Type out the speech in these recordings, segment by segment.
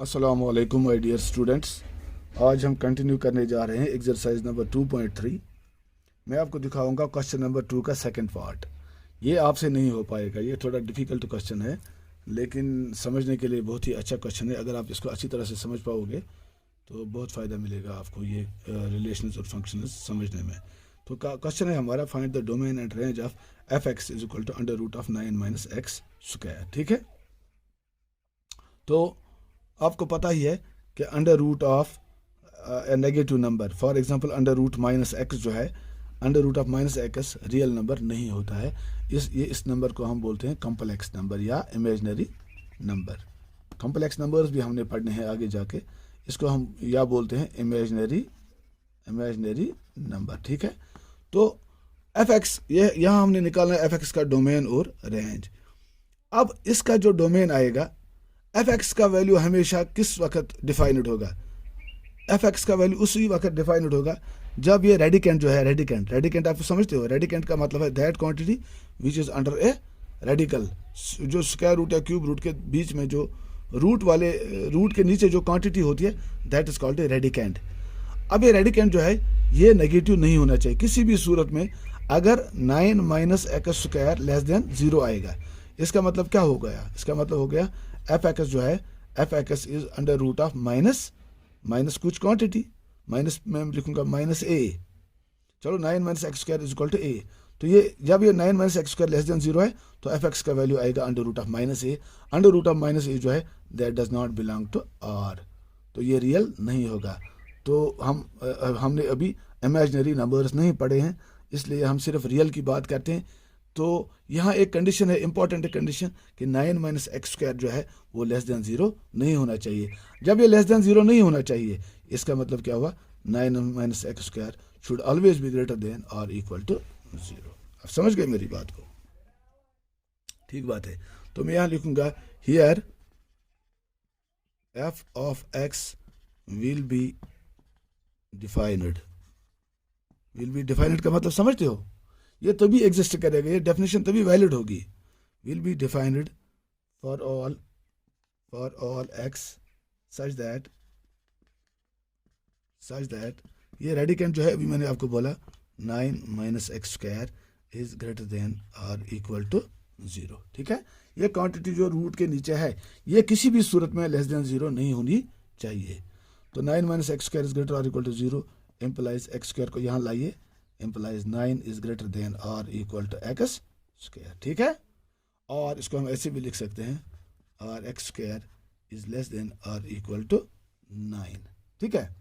अस्सलाम वालेकुम my dear students. आज हम कंटिन्यू करने जा रहे हैं एक्सरसाइज नंबर 2.3। मैं आपको दिखाऊंगा क्वेश्चन नंबर 2 का सेकंड पार्ट। ये आपसे नहीं हो पाएगा, ये थोड़ा डिफ़िकल्ट क्वेश्चन है, लेकिन समझने के लिए बहुत ही अच्छा क्वेश्चन है। अगर आप इसको अच्छी तरह से समझ पाओगे तो बहुत फ़ायदा मिलेगा आपको ये रिलेशंस और फंक्शंस समझने में। तो क्वेश्चन है हमारा, find the domain and range of F x is equal to under root of 9 minus X square. ठीक है, तो आपको पता ही है कि under root of negative number, for example under root minus X जो है, under root of minus X real number नहीं होता है। इस नंबर को हम बोलते हैं कॉम्प्लेक्स नंबर या इमेजनरी नंबर। कॉम्प्लेक्स नंबर्स भी हमने पढ़ने हैं आगे जाके, इसको हम या बोलते हैं इमेजनरी नंबर। ठीक है, तो एफ एक्स, ये यहाँ हमने निकालना है एफ एक्स का डोमेन और रेंज। अब इसका जो डोमेन आएगा, एफ एक्स का वैल्यू हमेशा किस वक्त डिफाइंड होगा? एफ एक्स का वैल्यू उसी वक्त डिफाइंड होगा जब ये रेडिकेंट जो है, रेडिकेंट आप समझते हो, रेडिकेंट का मतलब है that quantity which is under a radical. जो स्क्वायर रूट या क्यूब रूट के बीच में जो रूट के नीचे जो क्वांटिटी होती है, that is called a radicand. अब ये रेडिकेंट जो है ये नेगेटिव नहीं होना चाहिए किसी भी सूरत में। अगर 9 minus X square less than 0 आएगा, इसका मतलब क्या हो गया? इसका मतलब हो गया एफ एक्स जो है, F x is under root of minus कुछ क्वांटिटी, माइनस मैं लिखूंगा माइनस ए। चलो 9 minus X square is equal to A. तो ये जब ये 9 minus X square less than 0 है तो एफ एक्स का वैल्यू आएगा under root of minus A. Under root of minus A जो है that does not belong to R, तो ये रियल नहीं होगा। तो हमने अभी इमेजिनरी नंबर्स नहीं पढ़े हैं, इसलिए हम सिर्फ रियल की बात करते हैं। तो यहाँ एक कंडीशन है, इंपॉर्टेंट कंडीशन, कि 9 माइनस एक्स स्क्वायर जो है वो लेस देन 0 नहीं होना चाहिए। जब ये लेस देन 0 नहीं होना चाहिए, इसका मतलब क्या हुआ? 9 minus X square should always be greater than और इक्वल टू 0। आप समझ गए मेरी बात को? ठीक बात है। तो मैं यहाँ लिखूंगा here F of x will be defined. का मतलब समझते हो? ये तभी एग्जिस्ट करेगा, ये डेफिनेशन तभी वैलिड होगी। Will be defined for all x such that ये रेडिकेंट जो है, अभी मैंने आपको बोला 9 minus X square is greater than और इक्वल टू 0। ठीक है, ये क्वांटिटी जो रूट के नीचे है ये किसी भी सूरत में लेस देन 0 नहीं होनी चाहिए। तो 9 minus X square is greater और equal to 0 implies X square को यहाँ लाइए, एम्प्लाइज 9 इज ग्रेटर देन और इक्वल टू एक्स स्क्वायर। ठीक है, और इसको हम ऐसे भी लिख सकते हैं, और x square is less than और इक्वल टू 9। ठीक है,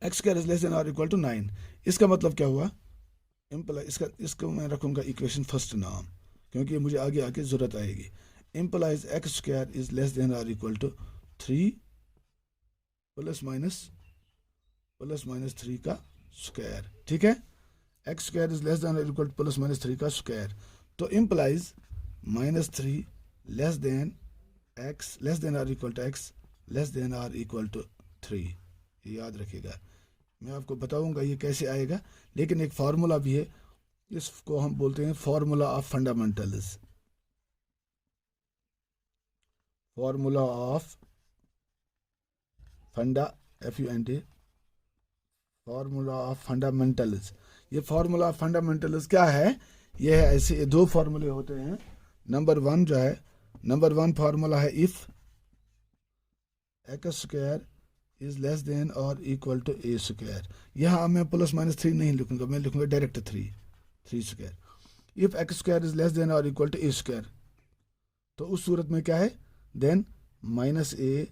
x square is less than और इक्वल टू 9। इसका मतलब क्या हुआ? इसको मैं रखूंगा इक्वेशन फर्स्ट नाम, क्योंकि मुझे आगे आके जरूरत आएगी। Implies X square is less than और इक्वल टू 3 प्लस माइनस 3 का स्क्वायर। ठीक है, x square is less than और इक्वल टू प्लस माइनस 3 का स्क्वायर। तो इम्प्लाइज माइनस 3 लेस देन और equal to x less than और इक्वल टू 3। याद रखिएगा, मैं आपको बताऊंगा ये कैसे आएगा, लेकिन एक फार्मूला भी है, इसको हम बोलते हैं formula of fundamentals. Formula of FUND, formula of fundamentals. ये फार्मूला ऑफ फंडामेंटल्स क्या है? ये है ऐसे दो फार्मूले होते हैं। नंबर वन फार्मूला है if X square is less than और इक्वल टू ए स्क्वायर। यहाँ मैं प्लस माइनस 3 नहीं लिखूंगा, मैं लिखूंगा direct 3 square. If X square is less than और इक्वल टू ए स्क्वायर, तो उस सूरत में क्या है? Then minus A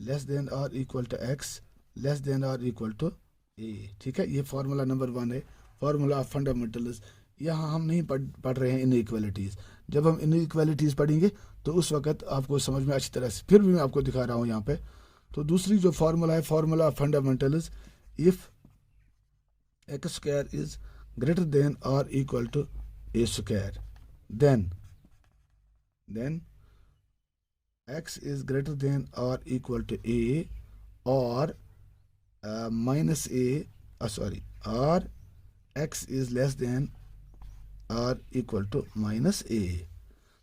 less than और equal to x less than और इक्वल टू ए। ठीक है, ये फार्मूला नंबर 1 है, फार्मूला ऑफ फंडामेंटल्स। यहाँ हम नहीं पढ़ रहे हैं इनइक्वालिटीज़। जब हम इनइक्वालिटीज़ पढ़ेंगे तो उस वक्त आपको समझ में अच्छी तरह से, फिर भी मैं आपको दिखा रहा हूँ यहाँ पे। तो दूसरी जो फार्मूला है, formula of fundamentals, if X square is greater than और equal to A square, then x is greater than or equal to a or minus a, or x is less than or equal to minus a।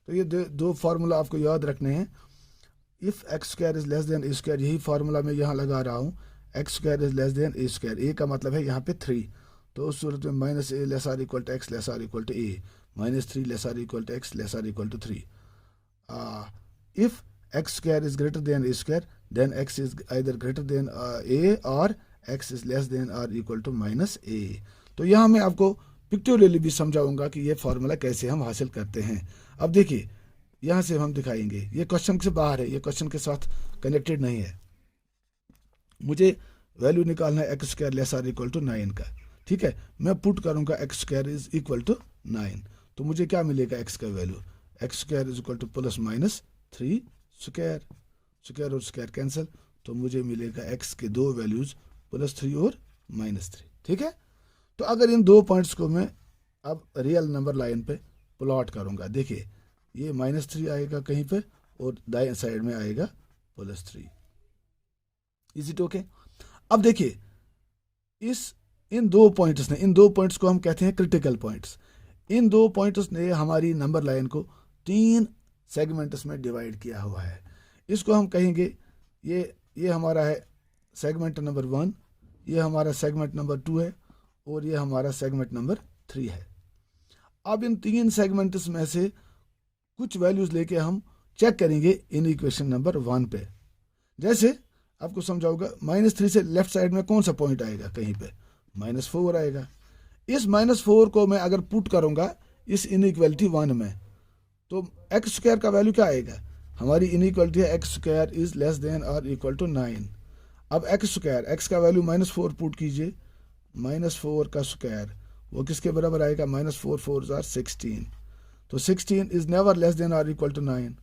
तो ये दो formula आपको याद रखने हैं। If X square is less than A square, यही formula मैं यहाँ लगा रहा हूँ, x square is less than A square, A का मतलब है यहाँ पे 3, तो उस सूरत में minus A less or equal to x less or equal to A, -3 less or equal to x less or equal to 3. If x square is greater than a square, then x is either greater than a or x is less than or equal to -a. तो यहाँ मैं आपको pictorially भी समझाऊंगा कि ये formula कैसे हम हासिल करते हैं. अब देखिए यहाँ से हम दिखाएंगे, ये क्वेश्चन से बाहर है, ये क्वेश्चन के साथ कनेक्टेड नहीं है. मुझे वैल्यू निकालना है x square less or equal to 9 का. ठीक है, मैं पुट करूंगा X square is equal to 9, तो मुझे क्या मिलेगा एक्स का value, X square is equal to plus minus 3 square, square और स्क्वायर कैंसिल, तो मुझे मिलेगा एक्स के दो वैल्यूज +3 और -3. ठीक है, तो अगर इन दो पॉइंट्स को मैं अब रियल नंबर लाइन पे प्लॉट करूंगा, देखिए ये -3 आएगा कहीं पे और दाएं साइड में आएगा +3. Is it okay? अब देखिए इन दो पॉइंट्स ने, इन दो पॉइंट्स को हम कहते हैं क्रिटिकल पॉइंट्स. इन दो पॉइंट्स ने हमारी नंबर लाइन को 3 सेगमेंट्स में डिवाइड किया हुआ है. इसको हम कहेंगे ये हमारा है सेगमेंट नंबर 1, ये हमारा सेगमेंट नंबर 2 है और ये हमारा सेगमेंट नंबर 3 है. अब इन 3 सेगमेंट्स में से कुछ वैल्यूज लेके हम चेक करेंगे इन इक्वेशन नंबर 1 पे. जैसे आपको समझाऊंगा, -3 से लेफ्ट साइड में कौन सा पॉइंट आएगा, कहीं पे -4 आएगा. इस -4 को मैं अगर पुट करूंगा इस इनइक्वालिटी 1 में, तो एक्स स्क्वायर का वैल्यू क्या आएगा, हमारी इनइक्वालिटी है x square is less than और इक्वल टू 9. अब एक्स स्क्वायर, एक्स का वैल्यू -4 पुट कीजिए, -4 का स्क्वायर वो किसके बराबर आएगा, -4 4 आर 16, तो 16 इज नेवर लेस देन और इक्वल टू 9.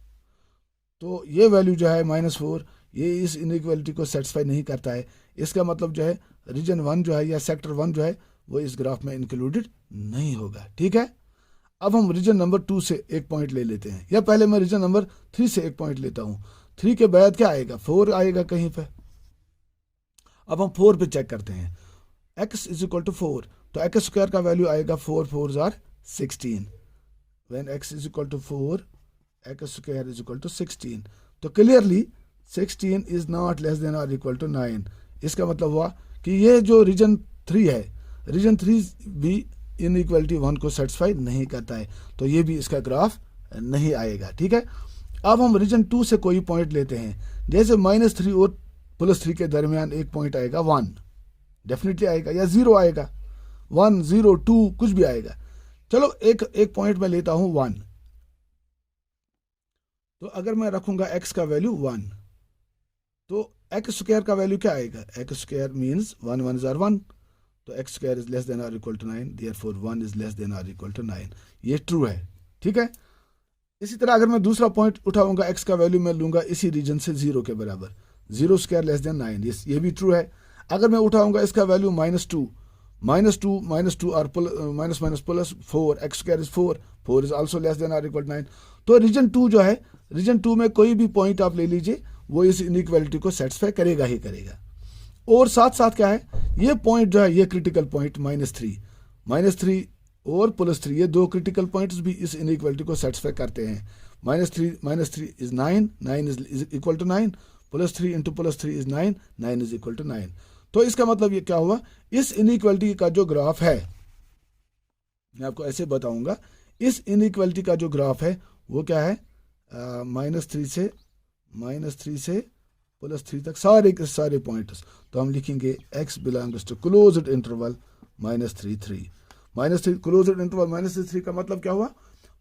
तो ये वैल्यू जो है -4, ये इस इनइक्वालिटी को सेटिस्फाई नहीं करता है. इसका मतलब जो है रीजन 1 जो है या सेक्टर 1 जो है वो इस ग्राफ में इंक्लूडेड नहीं होगा. ठीक है, अब हम रीजन नंबर 2 से एक पॉइंट ले लेते हैं, या पहले मैं रीजन नंबर 3 से एक पॉइंट लेता हूं. 3 के बाद क्या आएगा, 4 आएगा कहीं पे. अब हम 4 पे चेक करते हैं, x इज इक्वल टू 4, तो एक्स स्क्वायर का वैल्यू आएगा 4 4 or 16. When x is equal to 4, X square is equal to 16, तो clearly 16 is not less than और इक्वल टू 9. इसका मतलब हुआ कि ये जो रीजन 3 है, रीजन 3 भी इनइक्वालिटी 1 को सेटिस्फाई नहीं करता है, तो ये भी इसका ग्राफ नहीं आएगा. ठीक है, अब हम रीजन 2 से कोई पॉइंट लेते हैं, जैसे -3 और +3 के दरमियान एक पॉइंट आएगा 1, डेफिनेटली आएगा, या 0 आएगा, 1 0 2 कुछ भी आएगा. चलो एक पॉइंट में लेता हूं 1, तो अगर मैं रखूंगा x का वैल्यू 1, तो एक्स स्क्वायर का वैल्यू क्या आएगा, एक्स स्क्वायर मीन्स 1 1 आर 1, तो X square is less than और equal to 9, therefore 1 is less than और इक्वल टू 9. ये ट्रू है. ठीक है, इसी तरह अगर मैं दूसरा पॉइंट उठाऊंगा, एक्स का वैल्यू मैं लूंगा इसी रीजन से 0 के बराबर, 0 स्क्वायर लेस देन 9, ये भी ट्रू है. अगर मैं उठाऊंगा इसका वैल्यू -2 और +4, X square is 4 is also less than और इक्वल 9, तो रीजन 2 जो है, रीजन 2 में कोई भी पॉइंट आप ले लीजिए वो इस इनइक्वालिटी को सेटिस्फाई करेगा ही करेगा. और साथ साथ क्या है, ये पॉइंट जो है, ये क्रिटिकल पॉइंट -3 और +3, ये दो क्रिटिकल पॉइंट्स भी इस इनइक्वालिटी को सेटिस्फाई करते हैं. -3 is 9 is equal to 9, +3 into +3 is 9 is equal to 9. तो इसका मतलब ये क्या हुआ, इस इनइक्वालिटी का जो ग्राफ है, मैं आपको ऐसे बताऊंगा, इस इनइक्वालिटी का जो ग्राफ है वो क्या है, -3 से +3 तक सारे के सारे पॉइंट्स, तो हम लिखेंगे x belongs to closed interval -3 3 closed interval -3 का मतलब क्या हुआ,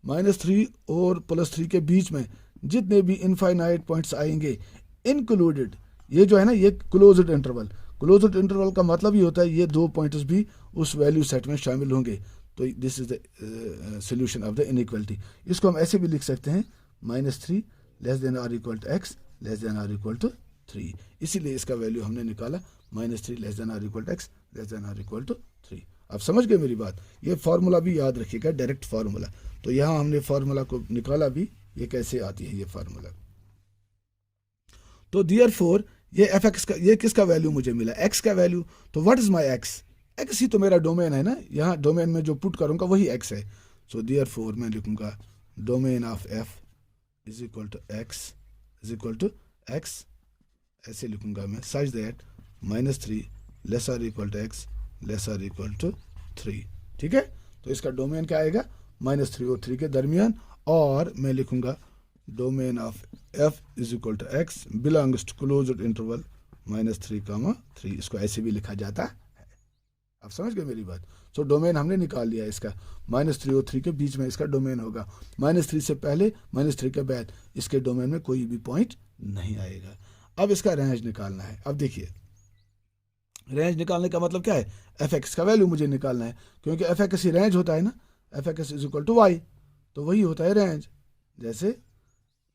-3 और +3 के बीच में जितने भी इनफाइनाइट पॉइंट्स आएंगे इंक्लूडेड, ये जो है ना, ये क्लोज्ड इंटरवल का मतलब ये होता है ये दो पॉइंट्स भी उस वैल्यू सेट में शामिल होंगे. तो this is the solution of the inequality. इसको हम ऐसे भी लिख सकते हैं, -3 लेस देन और equal to x less than और इक्वल टू 3, इसीलिए इसका वैल्यू हमने निकाला -3 लेस देन और equal to x less than और इक्वल टू 3. आप समझ गए मेरी बात. ये फार्मूला भी याद रखिएगा, डायरेक्ट फार्मूला. तो यहाँ हमने फार्मूला को निकाला भी, ये कैसे आती है ये फार्मूला. तो देयरफॉर ये fx का, ये किसका वैल्यू मुझे मिला, x का वैल्यू. तो व्हाट इज माय x ही तो मेरा डोमेन है ना, यहाँ डोमेन में जो पुट करूंगा वही x है. सो देयरफॉर मैं लिखूंगा domain of f is equal to x is equal to x ऐसे लिखूंगा मैं, such that -3 lesser equal to x lesser equal to 3। ठीक है, तो इसका डोमेन क्या आएगा, -3 और 3 के दरमियान, और मैं लिखूंगा domain of f is equal to x belongs to closed interval -3, इसको ऐसे भी लिखा जाता है। आप समझ गए मेरी बात। सो डोमेन हमने निकाल लिया इसका, -3 और 3 के बीच में इसका डोमेन होगा, -3 से पहले -3 के बाद इसके डोमेन में कोई भी पॉइंट नहीं आएगा। अब इसका रेंज निकालना है। अब देखिए, रेंज निकालने का मतलब क्या है, एफ एक्स का वैल्यू मुझे निकालना है, क्योंकि एफ एक्स ही रेंज होता है ना, f x is equal to y, तो वही होता है रेंज। जैसे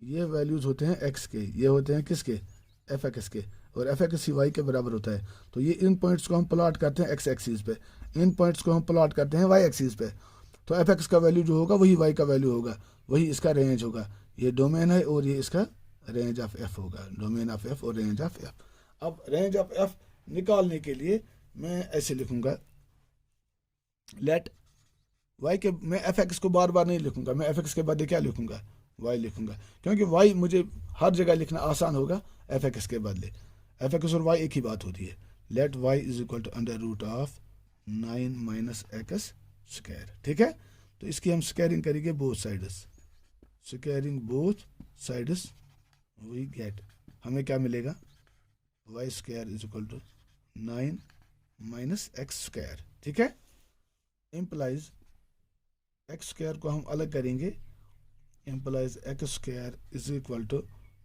ये वैल्यूज होते हैं एक्स के, ये होते हैं किसके, एफ एक्स के, और एफ एक्स ही वाई के बराबर होता है। तो ये इन पॉइंट्स को हम प्लॉट करते हैं एक्स एक्सिस पे, इन पॉइंट्स को हम प्लॉट करते हैं वाई एक्सिस पे। तो एफ एक्स का वैल्यू जो होगा वही वाई का वैल्यू होगा, वही इसका रेंज होगा। ये डोमेन है और ये इसका रेंज ऑफ एफ होगा, डोमेन ऑफ एफ और रेंज ऑफ एफ। अब रेंज ऑफ एफ निकालने के लिए मैं ऐसे लिखूंगा, लेट वाई के, मैं एफ एक्स को बार बार नहीं लिखूंगा, मैं एफ एक्स के बाद क्या लिखूंगा, वाई लिखूंगा, क्योंकि वाई मुझे हर जगह लिखना आसान होगा एफ एक्स के बदले। एफ एक्स और वाई एक ही बात होती है। Let y is equal to under root of 9 - x square. ठीक है, तो इसकी हम स्क्वायरिंग करेंगे both sides, squaring both sides, we get, हमें क्या मिलेगा, y square is equal to 9 - x square. ठीक है, इम्प्लाइज एक्स स्क्वायर को हम अलग करेंगे, implies x square is equal to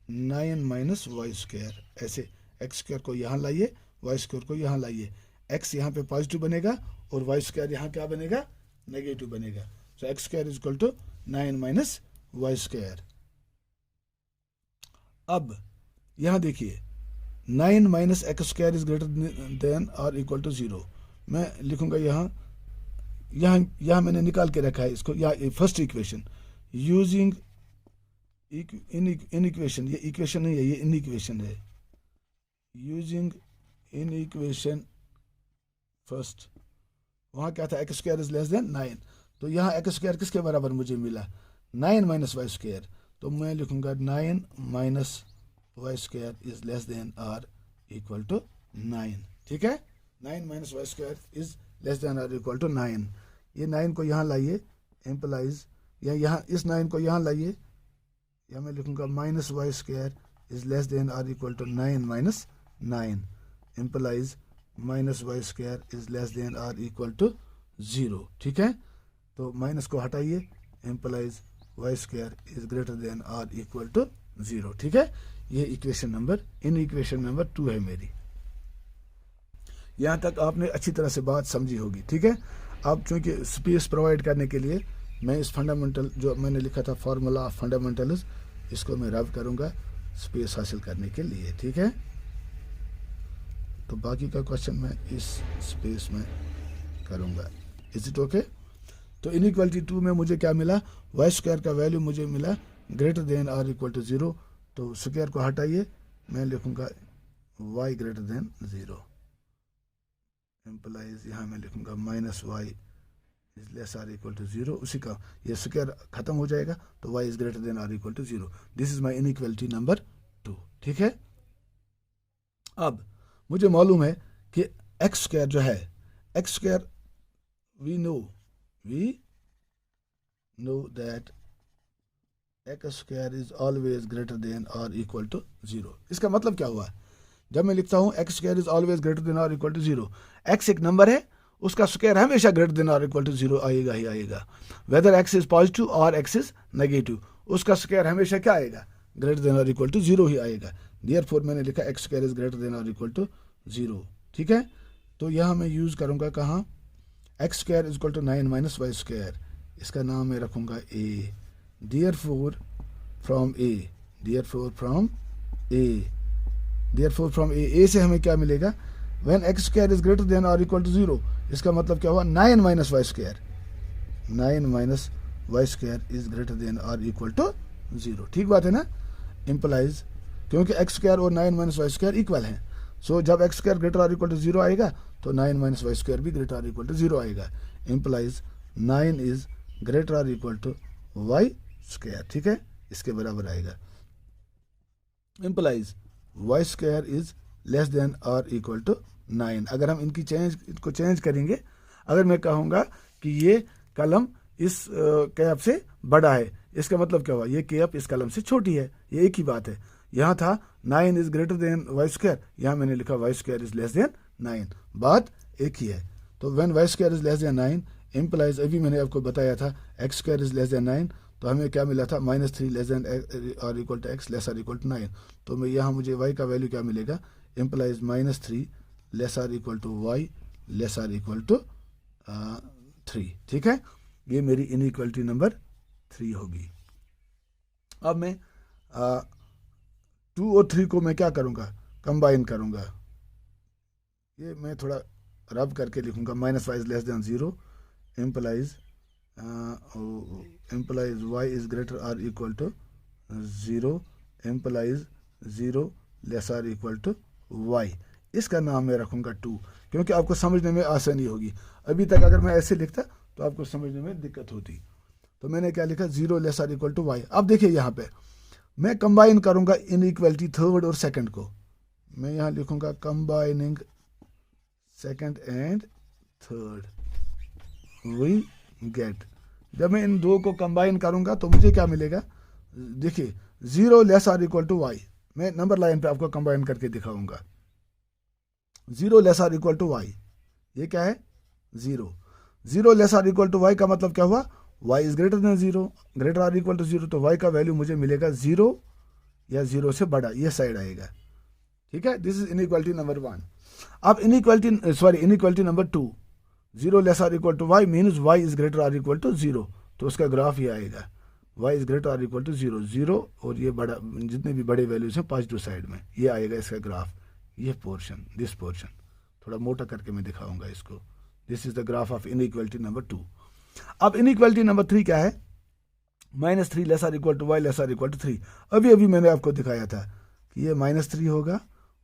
9 - Y square. ऐसे एक्स स्क्वायर को यहाँ लाइए, वाई स्क्वायर को यहाँ लाइए, एक्स यहाँ पे पॉजिटिव बनेगा और वाई स्क्वायर यहाँ क्या बनेगा, नेगेटिव बनेगा। So X square is equal to 9 - Y square. अब यहाँ देखिए, 9 - x square is greater than और इक्वल टू 0। मैं लिखूंगा यहाँ मैंने निकाल के रखा है इसको, यहाँ first equation using in equation, ये इक्वेशन नहीं है, ये इन इक्वेशन है, यूजिंग इन इक्वेशन फर्स्ट, वहाँ क्या था, x square is less than 9, तो यहाँ एक्स स्क्वायर किसके बराबर मुझे मिला, 9 - वाई स्क्वायर। तो मैं लिखूंगा 9 - Y square is less than और इक्वल टू 9। ठीक है, 9 - Y square is less than और इक्वल टू 9। ये 9 को यहाँ लाइए, एम्प्लाइज, या यहाँ इस 9 को यहाँ लाइए, या मैं लिखूंगा -Y square is less than और equal to 9 - 9, implies -Y square is less than और इक्वल टू 0। ठीक है, तो माइनस को हटाइए, implies Y square is greater than और इक्वल टू 0। ठीक है, ये इक्वेशन नंबर, इन इक्वेशन नंबर 2 है मेरी। यहाँ तक आपने अच्छी तरह से बात समझी होगी। ठीक है, अब चूंकि स्पेस प्रोवाइड करने के लिए मैं इस फंडामेंटल जो मैंने लिखा था फार्मूला ऑफ फंडामेंटल्स, इसको मैं रब करूँगा स्पेस हासिल करने के लिए। ठीक है, तो बाकी का क्वेश्चन मैं इस स्पेस में करूँगा। Is it okay? तो इनइक्वालिटी 2 में मुझे क्या मिला, वाई स्क्वायर का वैल्यू मुझे मिला ग्रेटर देन और इक्वल टू 0। तो स्क्वायर को हटाइए, मैं लिखूँगा वाई ग्रेटर देन 0, एम्प्लाइज यहाँ मैं लिखूँगा -y is less or equal to 0। उसी का ये स्क्वायर खत्म हो जाएगा, तो y is greater than or equal to 0। This is my inequality number 2। ठीक है, अब मुझे मालूम है कि एक्स स्क्वायर जो है, x square we know that x square is always greater than और इक्वल टू 0। इसका मतलब क्या हुआ, जब मैं लिखता हूँ x square is always greater than और इक्वल टू 0, एक्स एक नंबर है, उसका स्क्वायर हमेशा ग्रेटर देन और इक्वल टू 0 आएगा ही आएगा। वेदर एक्स इज पॉजिटिव और एक्स इज नेगेटिव, उसका स्क्वायर हमेशा क्या आएगा, ग्रेटर देन और इक्वल टू 0 ही आएगा। देयरफॉर मैंने लिखा x square is greater than और इक्वल टू 0। ठीक है, तो यहाँ मैं यूज़ करूँगा कहाँ, x square is equal to 9 - Y square, इसका नाम मैं रखूँगा ए। देयरफॉर फ्रॉम ए से हमें क्या मिलेगा, when x square is greater than और इक्वल टू 0, इसका मतलब क्या हुआ, 9 - Y square, 9 - Y square is greater than और इक्वल टू 0। ठीक बात है ना, इम्प्लाइज, क्योंकि एक्स स्क्वायर और 9 - वाई स्क्वायर इक्वल हैं। सो जब एक्स स्क्वायर ग्रेटर और इक्वल टू 0 आएगा, तो 9 - वाई स्क्वायर भी ग्रेटर और इक्वल टू 0 आएगा। इम्प्लाइज 9 इज ग्रेटर और इक्वल टू वाई स्क्वायर। ठीक है, इसके बराबर आएगा। Implies y square is less than और इक्वल टू 9। अगर हम इनको चेंज करेंगे, अगर मैं कहूँगा कि ये कलम इस कैप से बड़ा है, इसका मतलब क्या हुआ, ये कैप इस कलम से छोटी है, ये एक ही बात है। यहाँ था 9 is greater than y square, यहाँ मैंने लिखा y square is less than 9, बात एक ही है। तो when y square is less than 9 implies, अभी मैंने आपको बताया था x square is less than 9, तो हमें क्या मिला था -3 लेस देन और इक्वल टू एक्स लेस और इक्वल टू 9। तो मैं यहाँ मुझे y का वैल्यू क्या मिलेगा, इम्प्लाइज -3 लेस और इक्वल टू वाई लेस और इक्वल टू 3। ठीक है, ये मेरी इनइक्वालिटी नंबर 3 होगी। अब मैं 2 और 3 को मैं क्या करूँगा, कंबाइन करूँगा। ये मैं थोड़ा रब करके लिखूँगा, -y is less than 0 implies y is greater और इक्वल टू 0 इम्प्लाइज 0 लेस और इक्वल टू y। इसका नाम मैं रखूँगा 2, क्योंकि आपको समझने में आसानी होगी। अभी तक अगर मैं ऐसे लिखता तो आपको समझने में दिक्कत होती। तो मैंने क्या लिखा, 0 लेस और इक्वल टू y। अब देखिए यहाँ पे मैं कंबाइन करूँगा इनइक्वालिटी थर्ड और सेकंड को। मैं यहाँ लिखूँगा combining second and third, we get. जब मैं इन दो को कंबाइन करूँगा तो मुझे क्या मिलेगा, देखिए 0 लेस और इक्वल टू y। मैं नंबर लाइन पे आपको कंबाइन करके दिखाऊंगा। 0 लेस और इक्वल टू y, ये क्या है 0। 0 लेस और इक्वल टू y का मतलब क्या हुआ, y is greater then 0, greater और इक्वल टू 0, तो y का वैल्यू मुझे मिलेगा 0 या 0 से बड़ा, ये साइड आएगा। ठीक है, दिस इज इनइक्वालिटी नंबर 1। अब इनइक्वालिटी नंबर 2, 0 लेस और equal to y means y is greater और इक्वल टू 0, तो उसका ग्राफ ये आएगा, y इज ग्रेटर और इक्वल टू 0, 0 और ये बड़ा, जितने भी बड़े वैल्यूज हैं पॉजिटिव साइड में, ये आएगा इसका ग्राफ। ये पोर्शन, दिस पोर्शन थोड़ा मोटा करके मैं दिखाऊंगा इसको। This is the graph of inequality number 2। अब इनइक्वालिटी नंबर 3 क्या है, -3 लेस और इक्वल टू y लेस और इक्वल टू 3। अभी मैंने आपको दिखाया था कि ये -3 होगा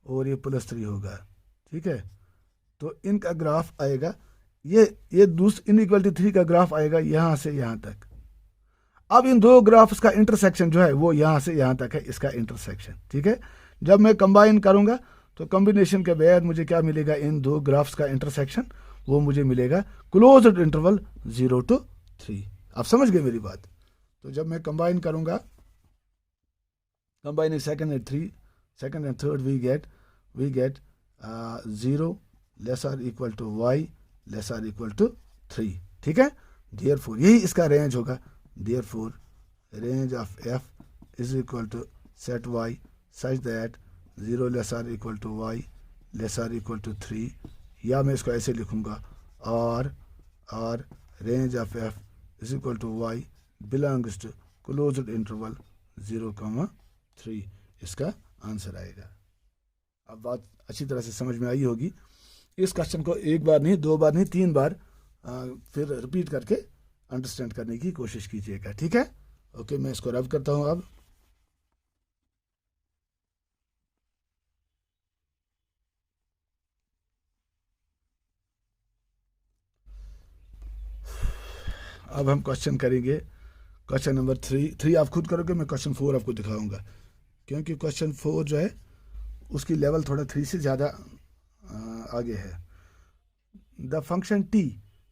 और ये +3 होगा। ठीक है, तो इनका ग्राफ आएगा, ये दूसरी इनइक्वालिटी 3 का ग्राफ आएगा यहाँ से यहाँ तक। अब इन दो ग्राफ्स का इंटरसेक्शन जो है वो यहाँ से यहाँ तक है, इसका इंटरसेक्शन। ठीक है, जब मैं कंबाइन करूँगा तो कॉम्बिनेशन के बाद मुझे क्या मिलेगा, इन दो ग्राफ्स का इंटरसेक्शन, वो मुझे मिलेगा क्लोज्ड इंटरवल 0 to 3। आप समझ गए मेरी बात। तो जब मैं कंबाइन करूँगा, combining second and third, we get 0 less और इक्वल टू y लेस और इक्वल टू 3। ठीक है, देयरफॉर यही इसका रेंज होगा। Therefore range of f is equal to set y such that 0 less और इक्वल टू y लेस और equal to 3, या मैं इसको ऐसे लिखूँगा, और range of f is equal to y belongs to closed interval 0,3। इसका आंसर आएगा। अब बात अच्छी तरह से समझ में आई होगी। इस क्वेश्चन को एक बार नहीं, 2 बार नहीं, 3 बार फिर रिपीट करके अंडरस्टैंड करने की कोशिश कीजिएगा। ठीक है, ओके, मैं इसको रब करता हूँ। अब हम क्वेश्चन करेंगे, क्वेश्चन नंबर 3 आप खुद करोगे, मैं क्वेश्चन 4 आपको दिखाऊंगा, क्योंकि क्वेश्चन 4 जो है उसकी लेवल थोड़ा 3 से ज़्यादा आगे है। The function t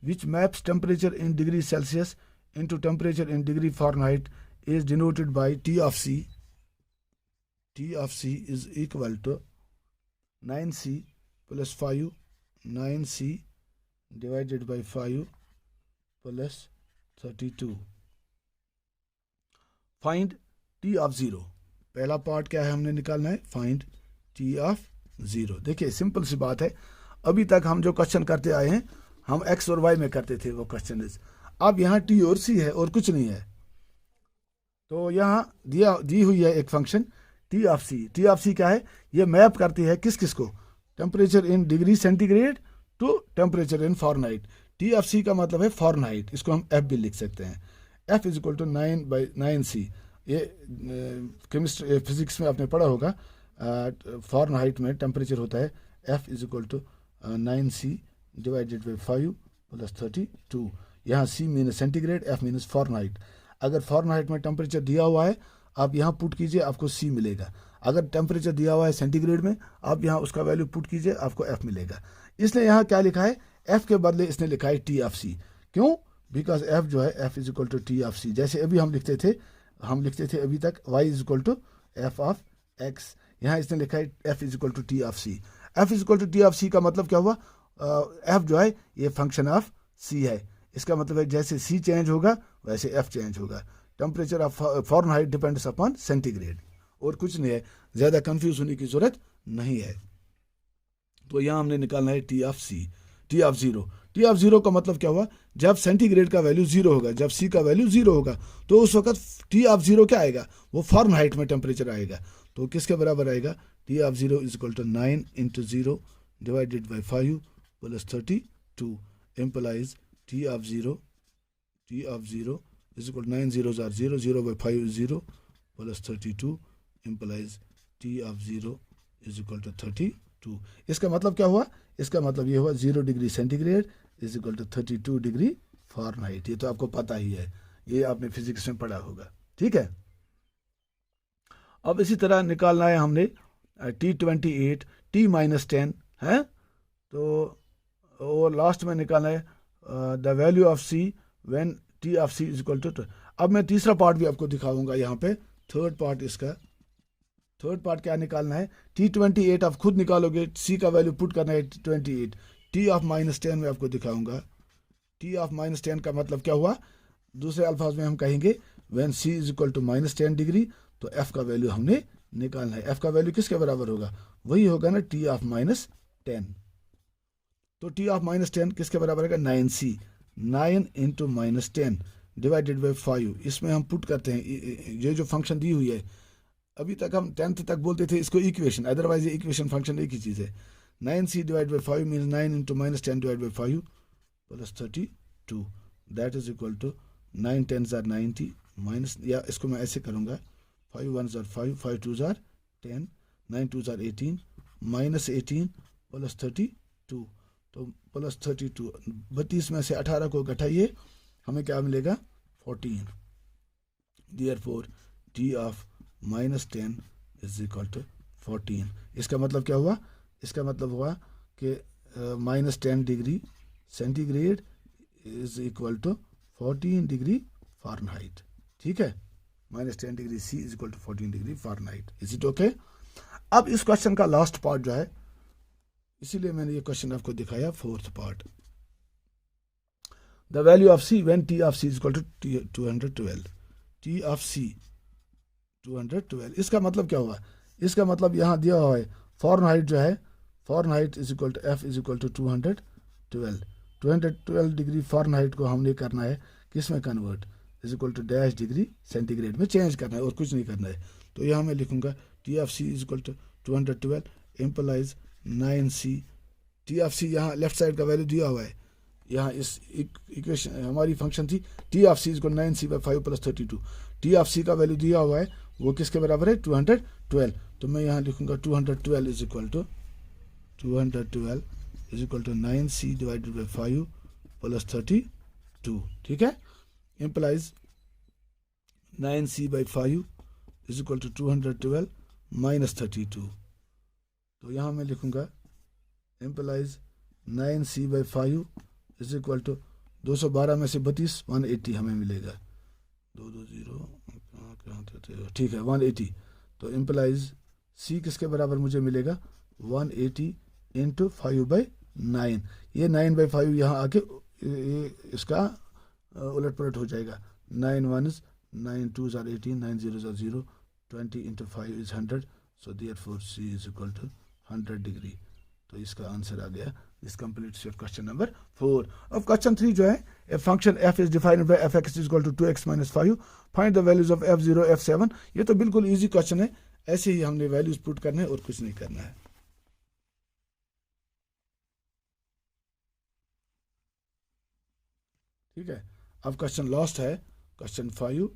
which maps temperature in degree Celsius into temperature in degree Fahrenheit is denoted by t of c. T of c is equal to 9c plus 5, 9c divided by 5 plus 32. Find t of 0. पहला part क्या है, हमने निकालना है find t of 0। देखिए simple सी बात है, अभी तक हम जो क्वेश्चन करते आए हैं हम x और y में करते थे वो क्वेश्चन। अब यहाँ t और c है और कुछ नहीं है, तो यहाँ दी हुई है एक function t of c। t of c क्या है, ये मैप करती है किस किस को, temperature in degree centigrade to temperature in Fahrenheit. t of c का मतलब है फॉरेनहाइट, इसको हम f भी लिख सकते हैं। f is equal to 9/9c। ये केमिस्ट्री फिजिक्स में आपने पढ़ा होगा, फॉरेनहाइट में टेम्परेचर होता है f is equal to 9c divided by 5 plus 32। यहाँ c means centigrade, f means Fahrenheit. अगर फॉरेनहाइट में टेम्परेचर दिया हुआ है, आप यहाँ पुट कीजिए, आपको c मिलेगा। अगर टेम्परेचर दिया हुआ है सेंटीग्रेड में, आप यहाँ उसका वैल्यू पुट कीजिए, आपको एफ मिलेगा। इसने यहाँ क्या लिखा है, एफ के बदले इसने लिखा है टी ऑफ सी। क्यों? बिकॉज एफ जो है F is equal to T of C. जैसे अभी हम लिखते थे अभी तक Y is equal to F of X, यहाँ इसने लिखा है F is equal to T of C. F is equal to T of C का मतलब क्या हुआ, एफ जो है ये फंक्शन ऑफ सी है। इसका मतलब है जैसे सी चेंज होगा वैसे एफ चेंज होगा। Temperature of Fahrenheit depends upon centigrade, और कुछ नहीं है, ज़्यादा कंफ्यूज होने की ज़रूरत नहीं है। तो यहाँ हमने निकालना है t of c, t of zero. T of zero का मतलब क्या हुआ, जब सेंटीग्रेड का वैल्यू ज़ीरो होगा, जब सी का वैल्यू ज़ीरो होगा, तो उस वक्त टी ऑफ ज़ीरो क्या आएगा, वो फ़ारेनहाइट में टेम्परेचर आएगा। तो किसके बराबर आएगा, t of zero is equal to 9 × 0 divided by 5 plus 32 implies t of zero is equal 9 zeros are 0, 0 by 5 is 0 plus 32 implies t of zero is equal to 32। इसका मतलब क्या हुआ, इसका मतलब ये हुआ 0 degree centigrade is equal to 32 degree Fahrenheit. ये तो आपको पता ही है, ये आपने फिजिक्स में पढ़ा होगा। ठीक है, अब इसी तरह निकालना है हमने T28 T-10 है, तो और लास्ट में निकालना है the value of C when T of C is equal to. अब मैं तीसरा पार्ट भी आपको दिखाऊंगा यहाँ पे, थर्ड पार्ट। इसका थर्ड पार्ट क्या निकालना है, T28 आप खुद निकालोगे, सी का वैल्यू पुट करना है 28, टी ऑफ -10 में आपको दिखाऊंगा। टी ऑफ -10 का मतलब क्या हुआ, दूसरे अल्फाज में हम कहेंगे when c is equal to -10 degree, तो एफ का वैल्यू हमने निकालना है। एफ का वैल्यू किसके बराबर होगा, वही होगा ना टी ऑफ -10। तो टी ऑफ -10 किसके बराबर है, 9c, 9 × -10 डिवाइडेड बाई 5। इसमें हम पुट करते हैं ये जो फंक्शन दी हुई है, अभी तक हम 10th तक बोलते थे इसको इक्वेशन, अदरवाइज ये इक्वेशन फंक्शन एक ही चीज़ है। 9c divide by 5 means 9 × -10 divide by 5 plus 32, that is equal to 9 10s are 90 minus, या इसको मैं ऐसे करूँगा 5 1s are 5, 5 2s are 10, 9 2s are 18 minus 18 plus 32, तो प्लस 32, 32 में से 18 को घटाइए, हमें क्या मिलेगा 14। Therefore t of -10 is equal to 14। इसका मतलब क्या हुआ, इसका मतलब हुआ कि -10 degree centigrade is equal to 14 degree Fahrenheit. ठीक है, -10 degree c is equal to 14 degree Fahrenheit. Is it okay? अब इस क्वेश्चन का लास्ट पार्ट जो है, इसीलिए मैंने ये क्वेश्चन आपको दिखाया, fourth part. The value of C when T of C is equal to 212, T of C 212। इसका मतलब क्या हुआ, इसका मतलब यहाँ दिया हुआ है फ़ारेनहाइट जो है, Fahrenheit is equal to f is equal to 212 degree Fahrenheit को हमने करना है किस में convert, is equal to dash degree centigrade में चेंज करना है, और कुछ नहीं करना है। तो यहाँ मैं लिखूंगा T of C is equal to 212 implies 9c। T of C यहाँ लेफ्ट साइड का वैल्यू दिया हुआ है, यहाँ इस इक्वेशन हमारी फंक्शन थी T of C is equal 9c by 5 plus 32। T of C का वैल्यू दिया हुआ है वो किसके बराबर है, 212। तो मैं यहाँ लिखूंगा 212 is equal to 9c divided by 5 plus 32। ठीक है, implies 9c by 5 is equal to 212 minus 32। तो यहाँ मैं लिखूंगा implies 9c by 5 is equal to 212 में से 32 180 हमें मिलेगा, 220 ठीक है 180। तो इम्प्लाइज c किसके बराबर मुझे मिलेगा 180 × 5/9। ये 9/5 यहाँ आके इसका उलट पुलट हो जाएगा, 9 1s 9 2s are 18, 9 0s are 0, 20 × 5 is 100, so therefore c is equal to 100 degree. तो इसका आंसर आ गया। This completes your question number 4। अब क्वेश्चन 3 जो है, a function f is defined by f(x) is equal to 2x - 5, find the values of f0 f7। ये तो बिल्कुल इजी क्वेश्चन है, ऐसे ही हमने वैल्यूज पुट करने हैं और कुछ नहीं करना है। ठीक है, अब क्वेश्चन लास्ट है, क्वेश्चन 5।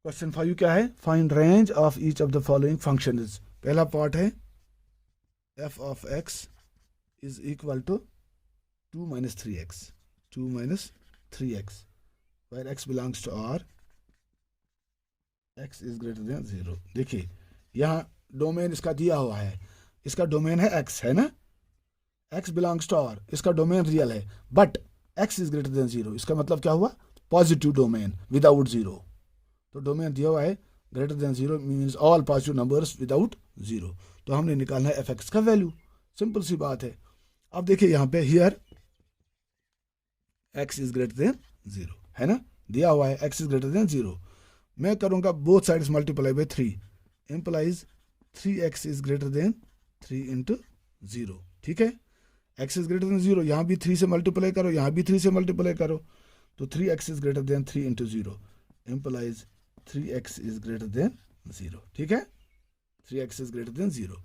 क्वेश्चन 5 क्या है, find range of each of the following functions. पहला पार्ट है f of x is equal to 2 - 3x, 2 - 3x, where x belongs to R x is greater then 0। देखिए यहाँ डोमेन इसका दिया हुआ है, इसका डोमेन है x, है ना, x बिलोंग्स टू R, इसका डोमेन रियल है, but x is greater then 0, इसका मतलब क्या हुआ, पॉजिटिव डोमेन विदाउट 0। तो डोमेन दिया हुआ है greater than 0 means all positive numbers without 0। तो हमने निकालना है एफ एक्स का वैल्यू, सिंपल सी बात है। अब देखिए यहाँ पे here x is greater then 0, है ना, दिया हुआ है x इज ग्रेटर देन 0। मैं करूँगा both sides multiply by 3, implies 3x is greater then 3 into 0, ठीक है। x इज ग्रेटर देन 0, यहाँ भी 3 से मल्टीप्लाई करो, यहाँ भी 3 से मल्टीप्लाई करो, तो 3x is greater then 3 into 0, implies 3x is greater then 0, ठीक है, 3x is greater then 0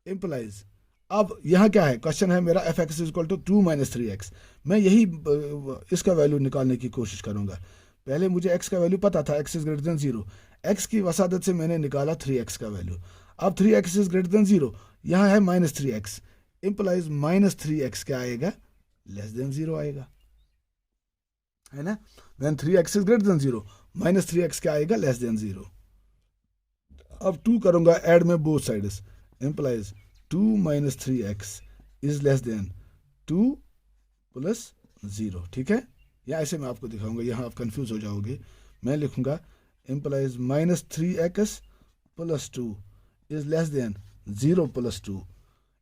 implies. अब यहाँ क्या है, क्वेश्चन है मेरा f x is equal to 2 minus 3x। मैं यही इसका वैल्यू निकालने की कोशिश करूँगा। पहले मुझे x का वैल्यू पता था, x is greater then 0, x की वसादत से मैंने निकाला 3x का वैल्यू। अब 3x इज ग्रेटर देन 0, यहाँ है minus 3x, implies minus 3x क्या आएगा, लेस देन 0 आएगा, है ना। When 3x is greater then 0, minus 3x क्या आएगा, लेस देन 0। अब 2 करूँगा ऐड में both sides, implies 2 minus 3x is less than 2 plus 0, ठीक है। या ऐसे मैं आपको दिखाऊंगा, यहाँ आप कंफ्यूज हो जाओगे। मैं लिखूंगा implies minus 3x plus 2 is less than 0 plus 2।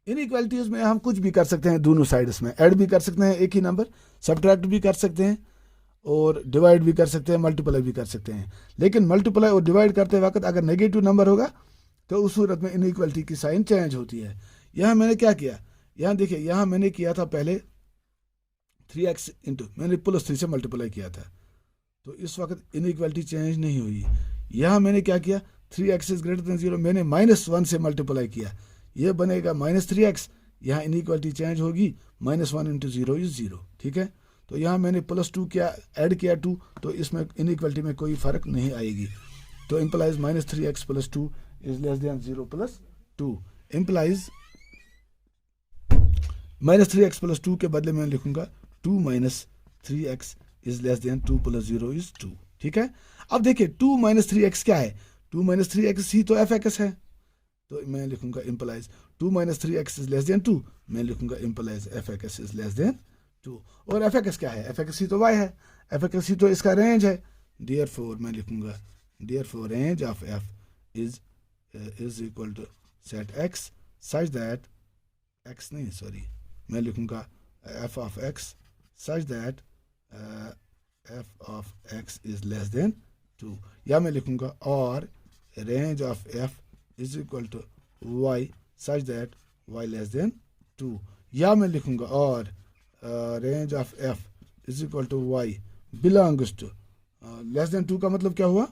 Inequalities में हम कुछ भी कर सकते हैं, दोनों साइड्स में ऐड भी कर सकते हैं एक ही नंबर, सब्ट्रैक्ट भी कर सकते हैं, और डिवाइड भी कर सकते हैं, मल्टीप्लाई भी कर सकते हैं। लेकिन मल्टीप्लाई और डिवाइड करते वक्त अगर नेगेटिव नंबर होगा तो उस सूरत में इनइक्वालिटी की साइन चेंज होती है। यहाँ मैंने क्या किया, यहाँ देखिए, यहाँ मैंने किया था पहले 3x इंटू, मैंने प्लस 3 से मल्टीप्लाई किया था, तो इस वक्त इनइक्वालिटी चेंज नहीं हुई। यहाँ मैंने क्या किया, 3x इज ग्रेटर देन 0, मैंने -1 से मल्टीप्लाई किया, ये बनेगा -3x, यहाँ इनइक्वालिटी चेंज होगी, -1 इंटू 0 इज 0, ठीक है। तो यहाँ मैंने +2 किया, ऐड किया 2, तो इसमें इनइक्वालिटी में कोई फ़र्क नहीं आएगी। तो implies -3x plus 2 is less than 0 plus 2, implies -3x plus 2 के बदले में लिखूंगा 2 minus 3x is less than 2 plus 0 is 2, ठीक है। अब देखिए 2 माइनस 3x क्या है, 2 माइनस 3x ही तो एफ एक्स है, तो मैं लिखूंगा implies 2 minus 3x is less than 2, मैं लिखूंगा implies F x is less than 2। और एफ एक्स क्या है, एफ एक्स ही तो y है, एफ एक्स ही तो इसका रेंज है, देयरफॉर मैं लिखूंगा therefore range of f is equal to set x such that x नहीं सॉरी, मैं लिखूंगा f of x such that f of x is less than 2, या मैं लिखूंगा और range of f is equal to y such that y less than 2, या मैं लिखूंगा और range of f is equal to y belongs to less than 2 का मतलब क्या हुआ,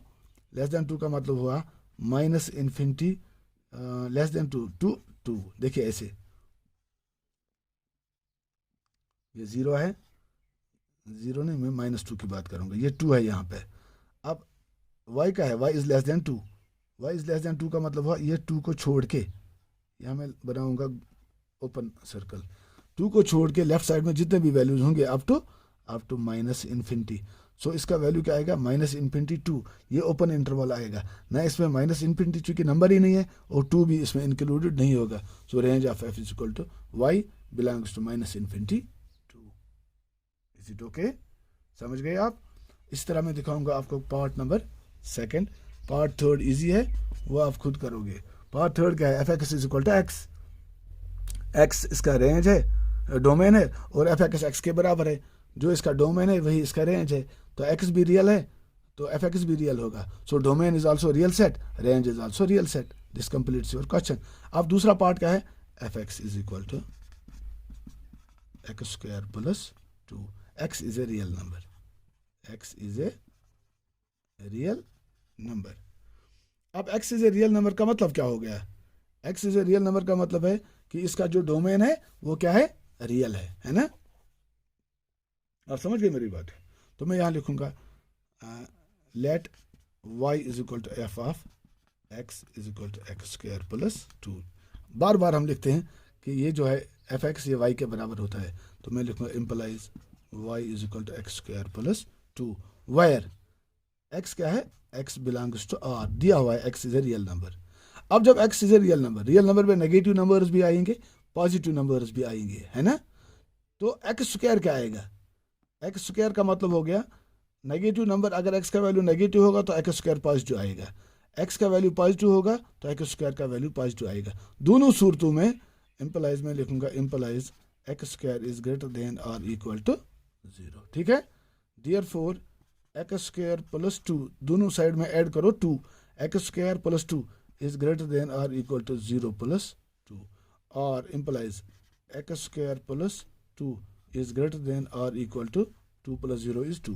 लेस देन 2 का मतलब हुआ minus infinity less than 2 to 2। देखिए ऐसे ये 0 है, 0 नहीं, मैं -2 की बात करूंगा, ये 2 है यहाँ पे। अब y का है, y is less than 2, y is less than 2 का मतलब हुआ ये 2 को छोड़ के, यहाँ मैं बनाऊंगा ओपन सर्कल, 2 को छोड़ के लेफ्ट साइड में जितने भी वैल्यूज होंगे अप टू माइनस इन्फिनिटी, सो इसका वैल्यू क्या आएगा, -2, ये ओपन इंटरवल आएगा ना, इसमें -, चूंकि नंबर ही नहीं है और 2 भी इसमें इंक्लूडेड नहीं होगा, so range of f is equal to y belongs to -2। Is it okay, समझ गए आप। इस तरह मैं दिखाऊंगा आपको पार्ट नंबर 2, पार्ट 3 इजी है, वो आप खुद करोगे। पार्ट 3 क्या है, F x is equal to x इसका रेंज है, डोमेन है, और एफ एक्स के बराबर है, जो इसका डोमेन है वही इसका रेंज है, तो x भी रियल है तो एफ एक्स भी रियल होगा, so domain is also real set, range is also real set, this completes your question. अब दूसरा पार्ट क्या है, F x is equal to x square plus 2, x is a real number, x is a real number. अब x is a real number का मतलब क्या हो गया, x is a real number का मतलब है कि इसका जो डोमेन है वो क्या है, रियल है ना। आप समझ गए मेरी बात। तो मैं यहाँ लिखूंगा let y is equal to F of x is equal to x square plus 2। बार बार हम लिखते हैं कि ये जो है एफ एक्स ये y के बराबर होता है, तो मैं लिखूंगा implies y is equal to x square plus 2, where x क्या है, x बिलोंग्स टू r, दिया हुआ है x is a real number. अब जब x is a real number में नेगेटिव नंबर्स भी आएंगे, पॉजिटिव नंबर्स भी आएंगे, है ना। तो एक्स स्क्वायर क्या आएगा, एक्स स्क्वायर का मतलब हो गया नेगेटिव नंबर, अगर x का वैल्यू नेगेटिव होगा तो एक्स स्क्वायर पॉजिटिव आएगा, x का वैल्यू पॉजिटिव होगा तो एक्स स्क्वायर का वैल्यू पॉजिटिव आएगा। दोनों सूरतों में इम्पलाइज में लिखूंगा employees x square is greater than और इक्वल टू 0, ठीक है। देयरफॉर एक्स स्क्वायर प्लस 2, दोनों साइड में ऐड करो 2, x square plus 2 is greater than और इक्वल टू 0 प्लस 2, और employees x square plus 2 is greater than और इक्वल टू 2 प्लस 0 इज 2।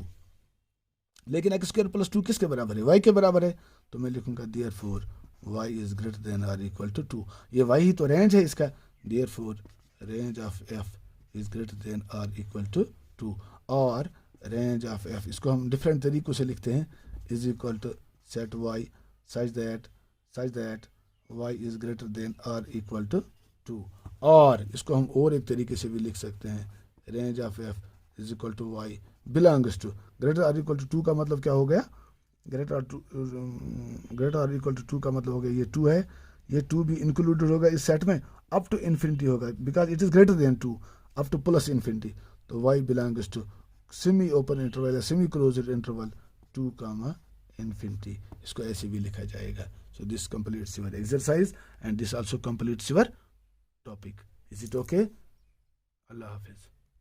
लेकिन एक्स स्क्वायर प्लस 2 किसके बराबर है, y के बराबर है, तो मैं लिखूंगा therefore y is greater than और इक्वल टू 2। ये y ही तो रेंज है इसका, therefore range of f is greater than और इक्वल टू 2, और रेंज ऑफ f इसको हम डिफरेंट तरीक़ों से लिखते हैं, is equal to set y such that y is greater than और इक्वल टू 2, और इसको हम और एक तरीके से भी लिख सकते हैं, range of f is equal to y belongs to greater और इक्वल टू 2 का मतलब क्या हो गया, ग्रेटर और इक्वल टू 2 का मतलब हो गया ये 2 है, ये 2 भी इंक्लूडेड होगा इस सेट में, अप टू इन्फिनिटी होगा because it is greater than 2, up to plus infinity, तो y belongs to semi open interval या semi closed interval 2 comma infinity, इसको ऐसे भी लिखा जाएगा। So this completes your exercise and this also completes your topic. Is it okay? अल्लाह हाफिज़।